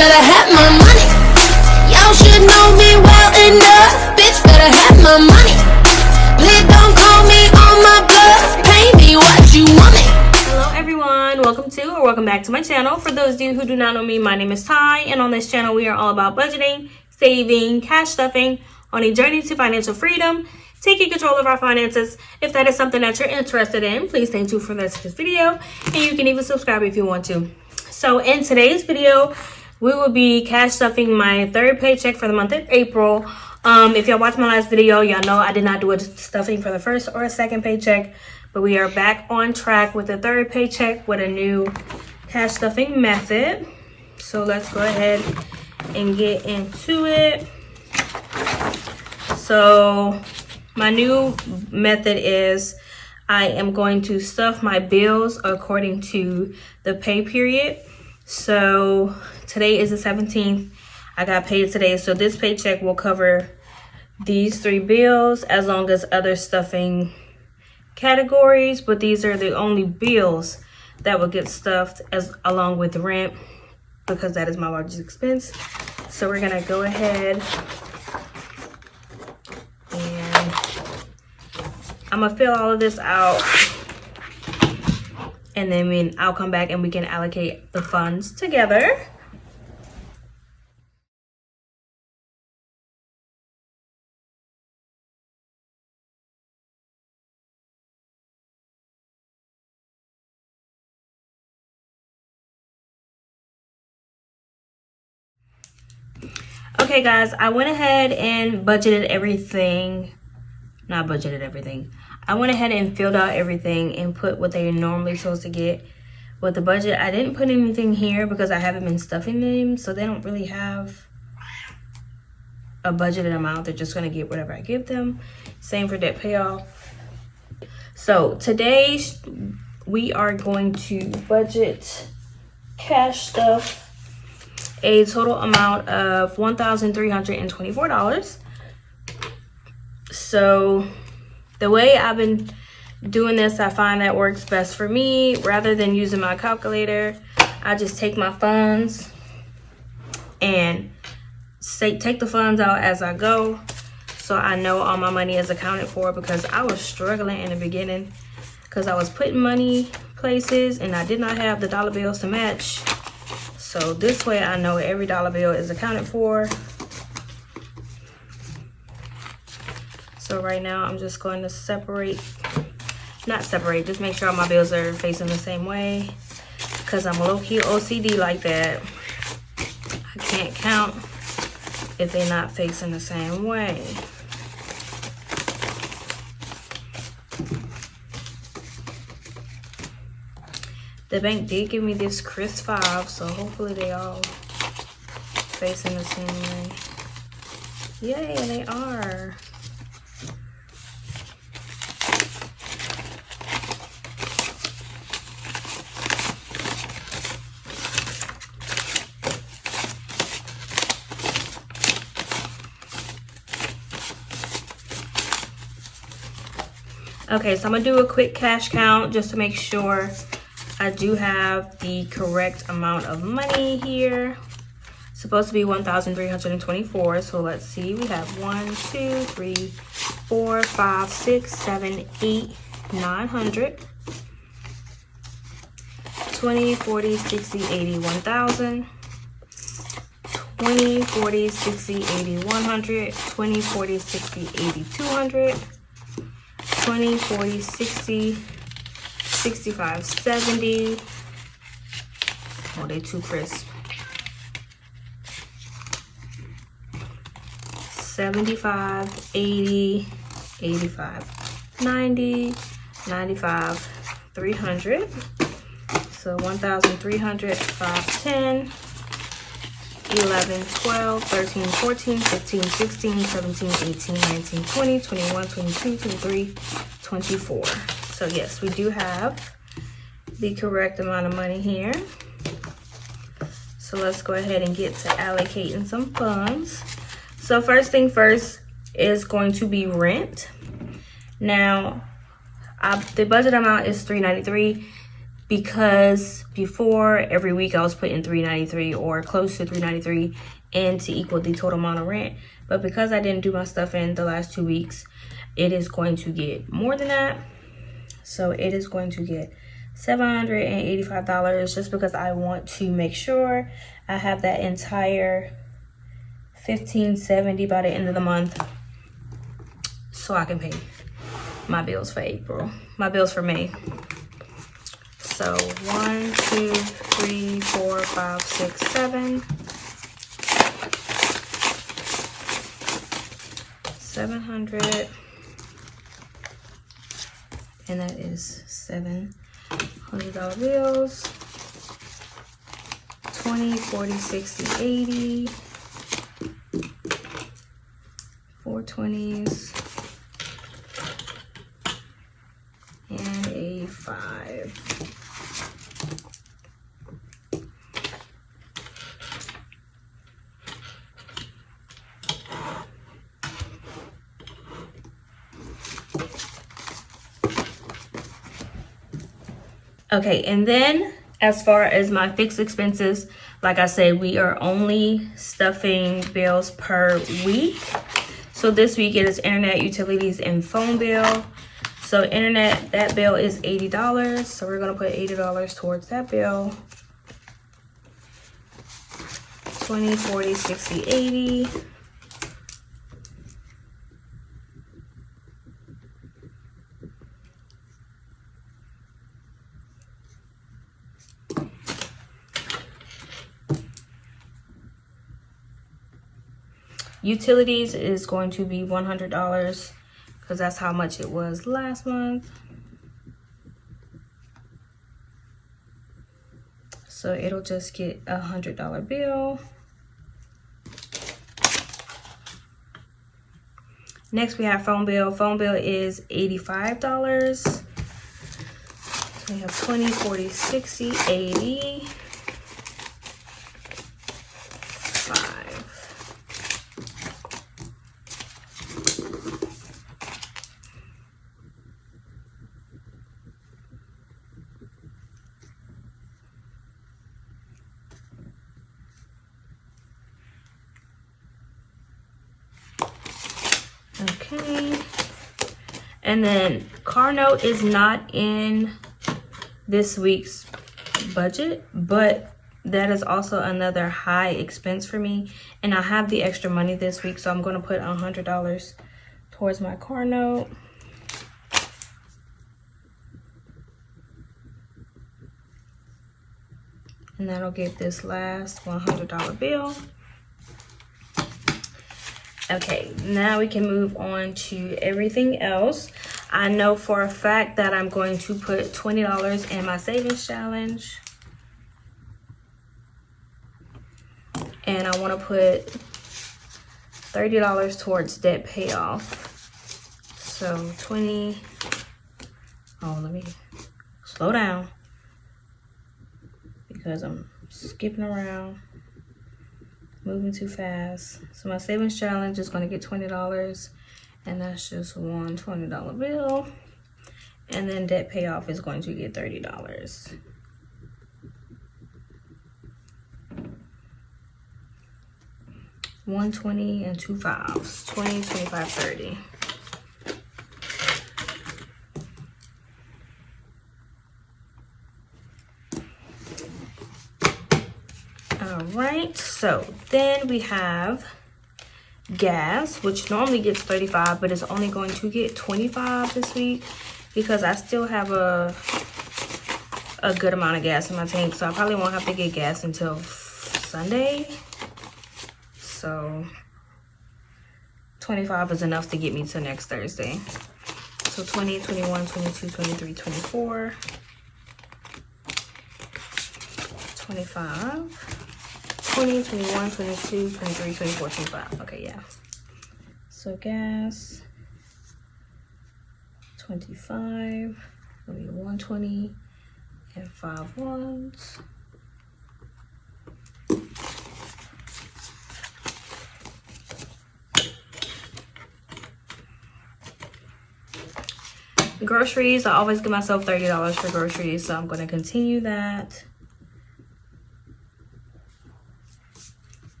better have my money. Y'all should know me well enough. Bitch better have my money. Please don't call me on my bluff. Pay me what you want me. Hello everyone, welcome back to my channel. For those of you who do not know me, my name is Ty, and on this channel we are all about budgeting, saving, cash stuffing, on a journey to financial freedom, taking control of our finances. If that is something that you're interested in, please stay tuned for this video, and you can even subscribe if you want to. So in today's video, we will be cash stuffing my third paycheck for the month of April. If y'all watched my last video, y'all know I did not do a stuffing for the first or second paycheck, but we are back on track with the third paycheck with a new cash stuffing method. So let's go ahead and get into it. So my new method is I am going to stuff my bills according to the pay period. So today is the 17th. I got paid today, so this paycheck will cover these 3 bills as long as other stuffing categories, but these are the only bills that will get stuffed as along with rent, because that is my largest expense. So we're gonna go ahead and I'm gonna fill all of this out, and then I'll come back and we can allocate the funds together. Okay guys, I went ahead and budgeted everything. Not budgeted everything. I went ahead and filled out everything and put what they're normally supposed to get with the budget. I didn't put anything here because I haven't been stuffing them, so they don't really have a budgeted amount. They're just going to get whatever I give them. Same for debt payoff. So today we are going to budget cash stuff a total amount of $1,324. So the way I've been doing this, I find that works best for me. Rather than using my calculator, I just take my funds and take the funds out as I go, so I know all my money is accounted for, because I was struggling in the beginning because I was putting money places and I did not have the dollar bills to match. So this way I know every dollar bill is accounted for. So right now I'm just going to just make sure all my bills are facing the same way, because I'm low-key OCD like that. I can't count if they're not facing the same way. The bank did give me this crisp 5, so hopefully they all facing the same way. Yay, they are. Okay, so I'm gonna do a quick cash count just to make sure I do have the correct amount of money here. It's supposed to be 1,324. So let's see. We have 1, 2, 3, 4, 5, 6, 7, 8, 900. 20, 40, 60, 80, 1,000. 20, 40, 60, 80, 100. 20, 40, 60, 80, 200. 20, 40, 60, 65, 70. Oh, they too crisp. 75, 80, 85, 90, 95, 300. So 1,300, 5, 10, 11, 12, 13, 14, 15, 16, 17, 18, 19, 20, 21, 22, 23, 24. So yes, we do have the correct amount of money here. So let's go ahead and get to allocating some funds. So first thing first is going to be rent. Now, the budget amount is $393. because before every week I was putting $3.93 or close to $3.93 in to equal the total amount of rent. But because I didn't do my stuff in the last 2 weeks, it is going to get more than that. So it is going to get $785 just because I want to make sure I have that entire $1,570 by the end of the month so I can pay my bills for April, my bills for May. So 1, 2, 3, 4, 5, 6, 7. 700, and that is $700 bills. 20, 40, 60, 80. 4 20s and a 5. Okay, and then as far as my fixed expenses, like I said, we are only stuffing bills per week. So this week it is internet, utilities, and phone bill. So internet, that bill is $80. So we're gonna put $80 towards that bill. 20, 40, 60, 80. Utilities is going to be $100 because that's how much it was last month. So it'll just get a $100 bill. Next we have phone bill. Phone bill is $85. So we have 20, 40, 60, 80. 5. Okay, and then car note is not in this week's budget, but that is also another high expense for me, and I have the extra money this week, so I'm going to put $100 towards my car note. And that'll get this last $100 bill. Okay, now we can move on to everything else. I know for a fact that I'm going to put $20 in my savings challenge. And I want to put $30 towards debt payoff. So 20, oh, let me slow down because I'm skipping around. Moving too fast. So my savings challenge is going to get $20, and that's just one $20 bill. And then debt payoff is going to get $30. $120 and 2 5s. 20, 25, 30. All right, so then we have gas, which normally gets $35, but it's only going to get $25 this week because I still have a good amount of gas in my tank, so I probably won't have to get gas until Sunday. So 25 is enough to get me to next Thursday. So 20, 21, 22, 23, 24, 25. 20, 21, 22, 23, 24, 25. Okay, yeah. So gas, 25. It'll be 120 and 5 ones. Groceries, I always give myself $30 for groceries, so I'm going to continue that.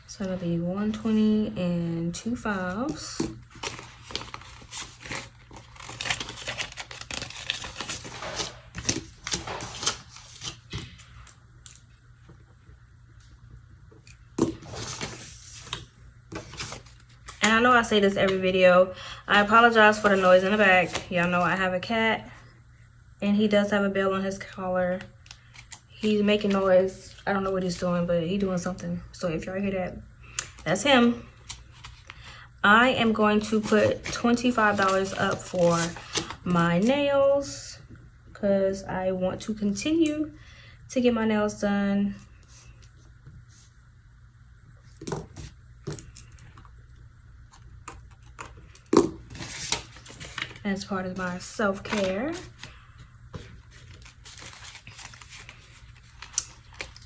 So it'll be 120 and 2 5s. And I know I say this every video. I apologize for the noise in the back. Y'all know I have a cat, and he does have a bell on his collar. He's making noise. I don't know what he's doing, but he's doing something. So if y'all hear that, that's him. I am going to put $25 up for my nails because I want to continue to get my nails done. As part of my self-care.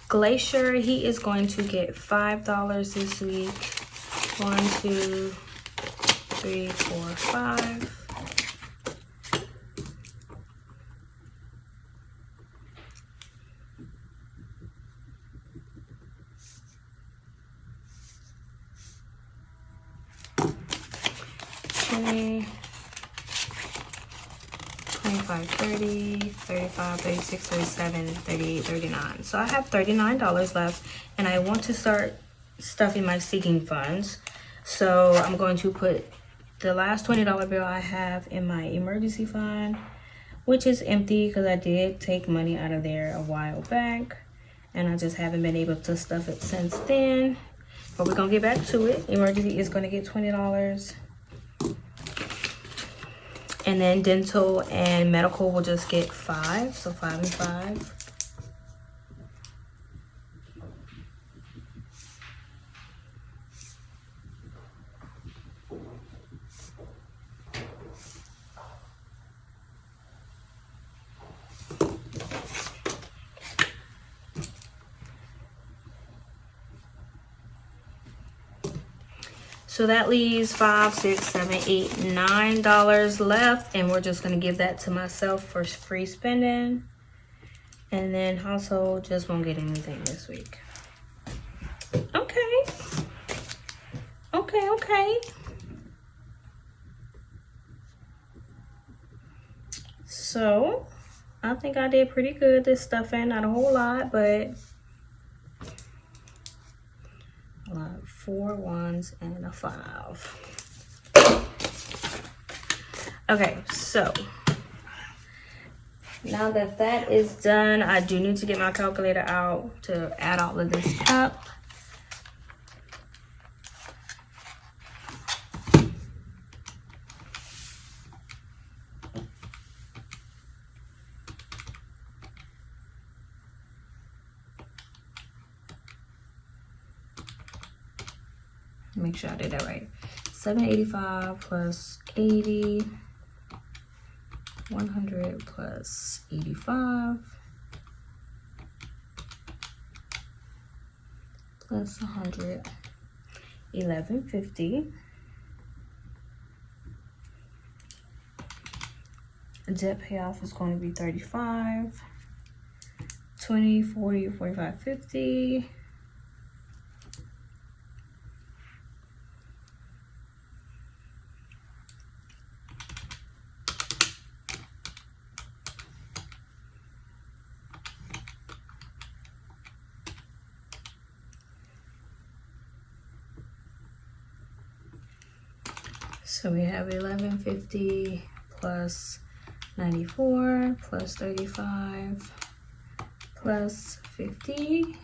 Glacier, he is going to get $5 this week. 1, 2, 3, 4, 5. Okay. 25, 30, 35, 36, 37, 38, 39. So I have $39 left, and I want to start stuffing my sinking funds. So I'm going to put the last $20 bill I have in my emergency fund, which is empty because I did take money out of there a while back, and I just haven't been able to stuff it since then. But we're gonna get back to it. Emergency is gonna get $20. And then dental and medical will just get 5, so 5 and 5. So that leaves $5, $6, $7, $8, $9 left, and we're just gonna give that to myself for free spending. And then household just won't get anything this week. Okay. Okay. So I think I did pretty good this stuffing. Not a whole lot, but a lot. 4 1s and a 5. Okay, so now that that is done, I do need to get my calculator out to add all of this up. Make sure I did that right. 785 plus 80, 100 plus 85, plus 100, 1150. Debt payoff is going to be 35, 20, 40, 45, 50. So we have 1150 plus 94 plus 35 plus 50.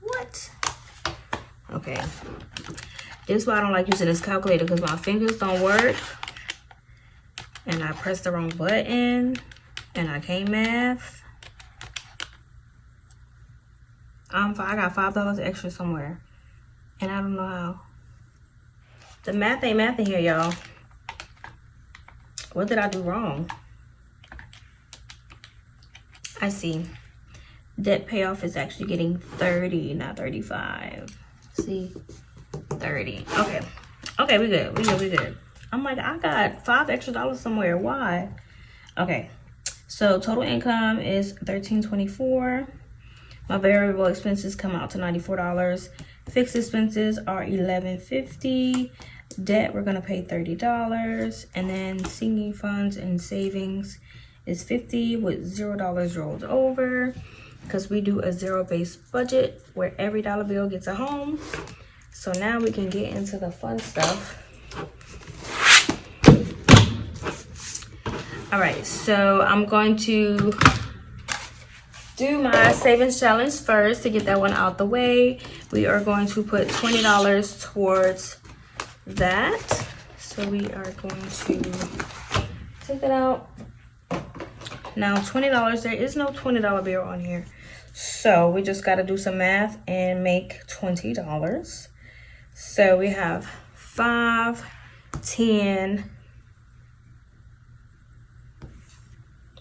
What? Okay. This is why I don't like using this calculator, because my fingers don't work. And I pressed the wrong button. And I can't math. I got $5 extra somewhere. And I don't know how. The math ain't mathing here, y'all. What did I do wrong? I see. Debt payoff is actually getting 30, not 35. See? 30. Okay. Okay, we good. We good. I'm like, I got $5 extra somewhere. Why? Okay. So total income is $13.24. My variable expenses come out to $94. Fixed expenses are $11.50. Debt, we're gonna pay $30. And then sinking funds and savings is $50 with $0 rolled over, because we do a zero-based budget where every dollar bill gets a home. So now we can get into the fun stuff. All right, so I'm going to do my savings challenge first to get that one out the way. We are going to put $20 towards that. So we are going to take that out. Now $20, there is no $20 bill on here. So we just got to do some math and make $20. So we have 5, 10,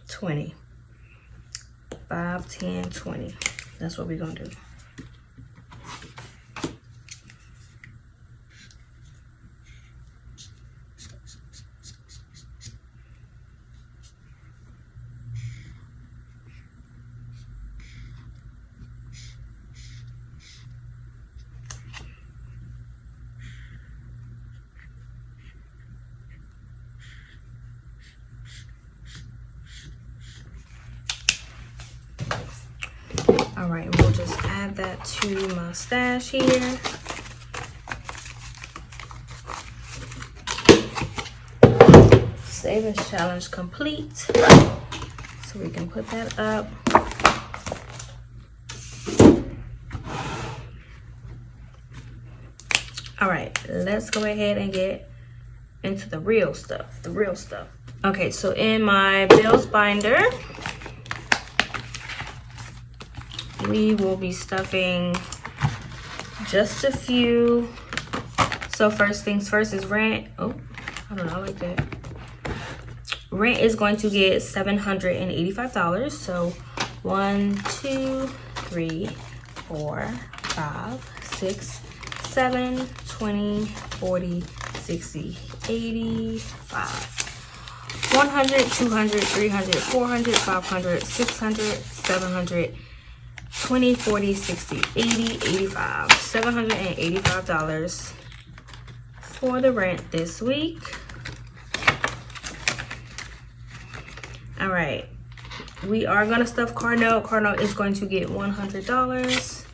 20. 5, 10, 20. That's what we're gonna do. All right, we'll just add that to my stash here. Savings challenge complete. So we can put that up. All right, let's go ahead and get into the real stuff, Okay, so in my bills binder, we will be stuffing just a few. So first things first is rent. Oh, I don't know, I like that. Rent is going to get $785. So 1, 2, 3, 4, 5, 6, 7, 20, 40, 60, 85. 100, 200, 300, 400, 500, 600, 700, 20, 40, 60, 80, 85. $785 for the rent this week. All right, we are gonna stuff Carnell. Carnell is going to get $100.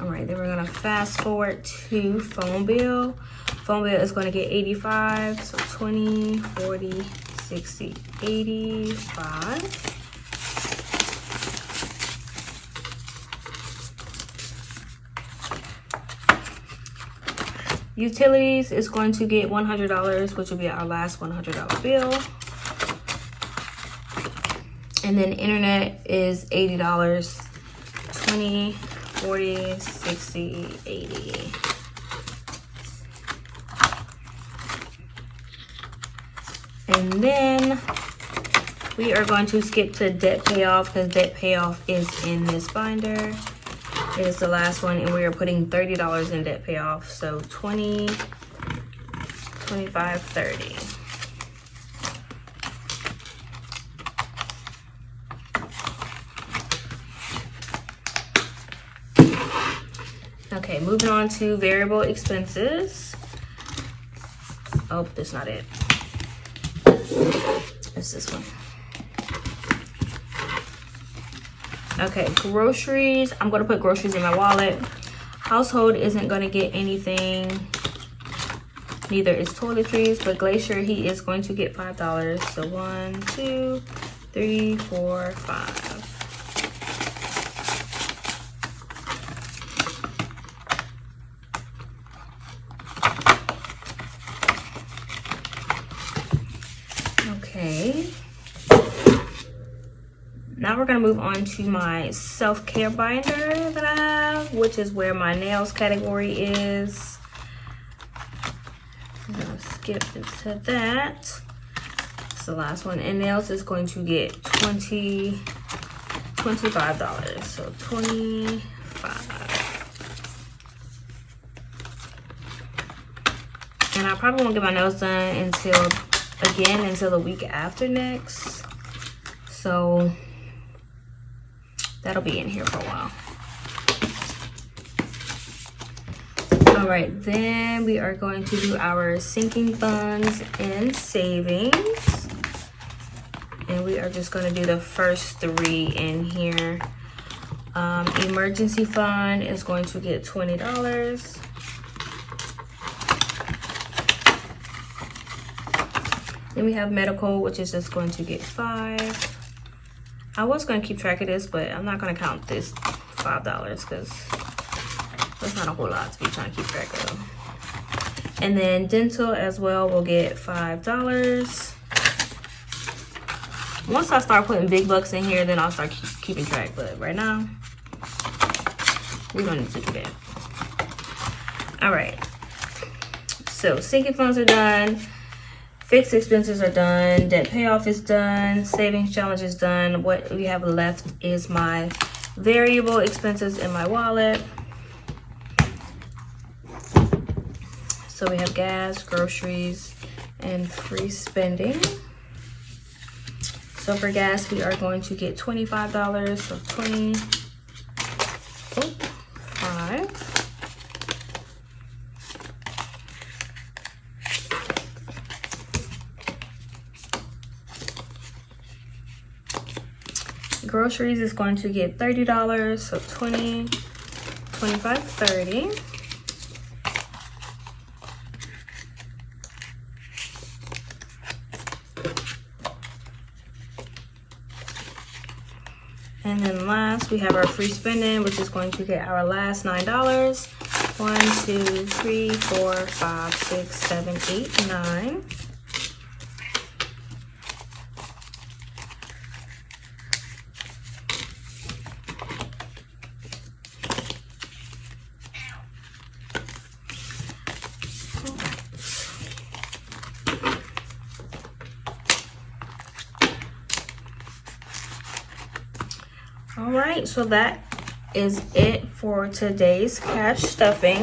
All right, then we're gonna fast forward to phone bill. Phone bill is gonna get 85, so 20, 40, 60, 85. Utilities is going to get $100, which will be our last $100 bill. And then internet is $80. 20, 40, 60, 80. And then we are going to skip to debt payoff, because debt payoff is in this binder. It is the last one, and we are putting $30 in debt payoff. So 20, 25, 30. Okay, moving on to variable expenses. Oh, that's not it. It's this one. Okay, groceries. I'm gonna put groceries in my wallet. Household isn't gonna get anything. Neither is toiletries, but Glacier, he is going to get $5. So 1, 2, 3, 4, 5. Okay. Now we're gonna move on to my self-care binder that I have, which is where my nails category is. I'm gonna skip into that. It's the last one. And nails is going to get $25. So 25. And I probably won't get my nails done until the week after next. So that'll be in here for a while. All right, then we are going to do our sinking funds and savings. And we are just going to do the first 3 in here. Emergency fund is going to get $20. Then we have medical, which is just going to get $5. I was going to keep track of this, but I'm not going to count this $5 because that's not a whole lot to be trying to keep track of. And then dental as well will get $5. Once I start putting big bucks in here, then I'll start keeping track. But right now, we don't need to do that. All right. So sinking funds are done. Fixed expenses are done. Debt payoff is done. Savings challenge is done. What we have left is my variable expenses in my wallet. So we have gas, groceries, and free spending. So for gas, we are going to get $25. So 5. Groceries is going to get $30. So 20, 25, 30. And then last, we have our free spending, which is going to get our last $9. 1, 2, 3, 4, 5, 6, 7, 8, 9. All right, so that is it for today's cash stuffing.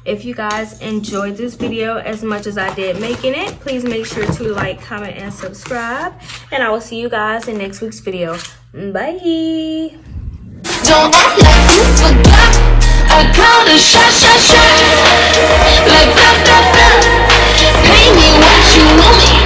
If you guys enjoyed this video as much as I did making it, please make sure to like, comment, and subscribe. And I will see you guys in next week's video. Bye. Don't act like you forgot. I call a shot. Like blah, blah, blah. Pay me what you want me.